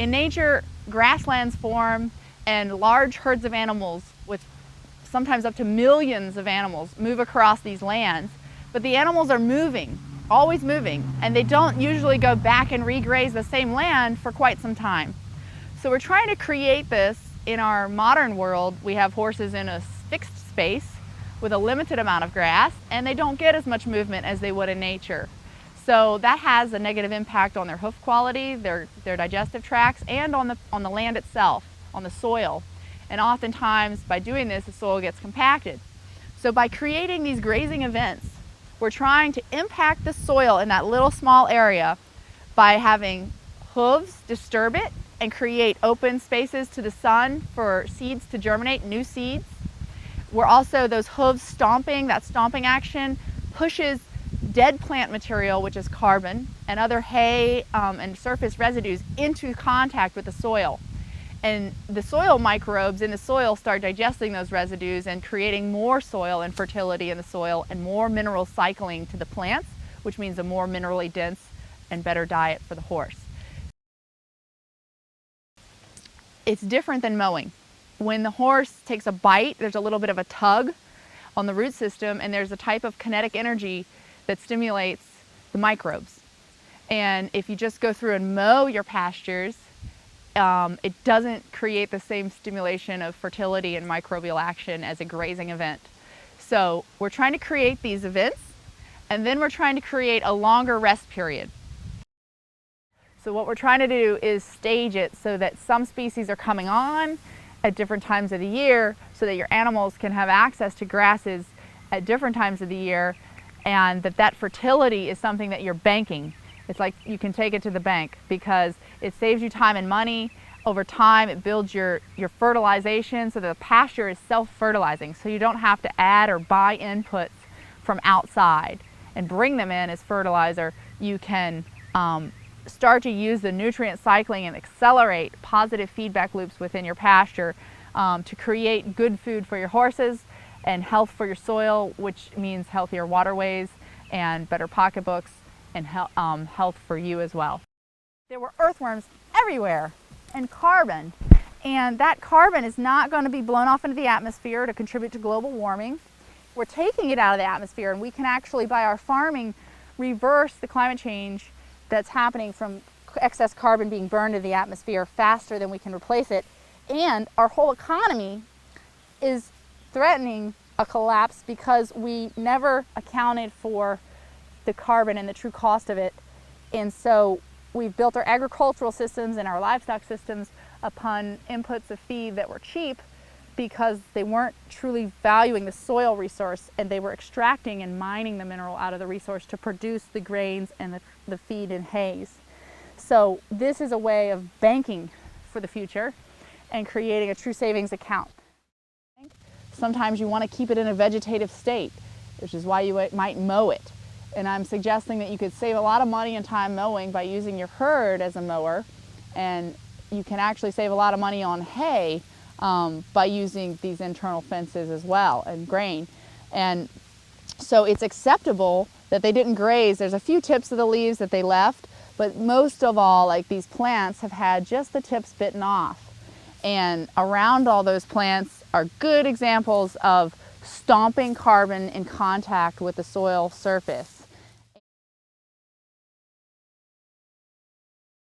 In nature, grasslands form and large herds of animals, with sometimes up to millions of animals, move across these lands. But the animals are moving, always moving, and they don't usually go back and regraze the same land for quite some time. So we're trying to create this in our modern world. We have horses in a fixed space with a limited amount of grass, and they don't get as much movement as they would in nature. So that has a negative impact on their hoof quality, their digestive tracts, and on the land itself, on the soil. And oftentimes by doing this, the soil gets compacted. So by creating these grazing events, we're trying to impact the soil in that little small area by having hooves disturb it and create open spaces to the sun for seeds to germinate, new seeds. We're also, those hooves stomping, that stomping action pushes dead plant material, which is carbon, and other hay and surface residues into contact with the soil. And the soil microbes in the soil start digesting those residues and creating more soil and fertility in the soil and more mineral cycling to the plants, which means a more minerally dense and better diet for the horse. It's different than mowing. When the horse takes a bite, there's a little bit of a tug on the root system, and there's a type of kinetic energy that stimulates the microbes. And if you just go through and mow your pastures, it doesn't create the same stimulation of fertility and microbial action as a grazing event. So we're trying to create these events, and then we're trying to create a longer rest period. So what we're trying to do is stage it so that some species are coming on at different times of the year so that your animals can have access to grasses at different times of the year, and that fertility is something that you're banking. It's like you can take it to the bank because it saves you time and money. Over time, it builds your fertilization so that the pasture is self-fertilizing, so you don't have to add or buy inputs from outside and bring them in as fertilizer. You can start to use the nutrient cycling and accelerate positive feedback loops within your pasture to create good food for your horses and health for your soil, which means healthier waterways and better pocketbooks and health for you as well. There were earthworms everywhere and carbon, and that carbon is not going to be blown off into the atmosphere to contribute to global warming. We're taking it out of the atmosphere, and we can actually, by our farming, reverse the climate change that's happening from excess carbon being burned in the atmosphere faster than we can replace it. And our whole economy is threatening a collapse because we never accounted for the carbon and the true cost of it. And so we've built our agricultural systems and our livestock systems upon inputs of feed that were cheap because they weren't truly valuing the soil resource, and they were extracting and mining the mineral out of the resource to produce the grains and the feed and hays. So this is a way of banking for the future and creating a true savings account. Sometimes you want to keep it in a vegetative state, which is why you might mow it. And I'm suggesting that you could save a lot of money and time mowing by using your herd as a mower, and you can actually save a lot of money on hay by using these internal fences as well, and grain. And so it's acceptable that they didn't graze. There's a few tips of the leaves that they left, but most of all, like these plants have had just the tips bitten off. And around all those plants are good examples of stomping carbon in contact with the soil surface.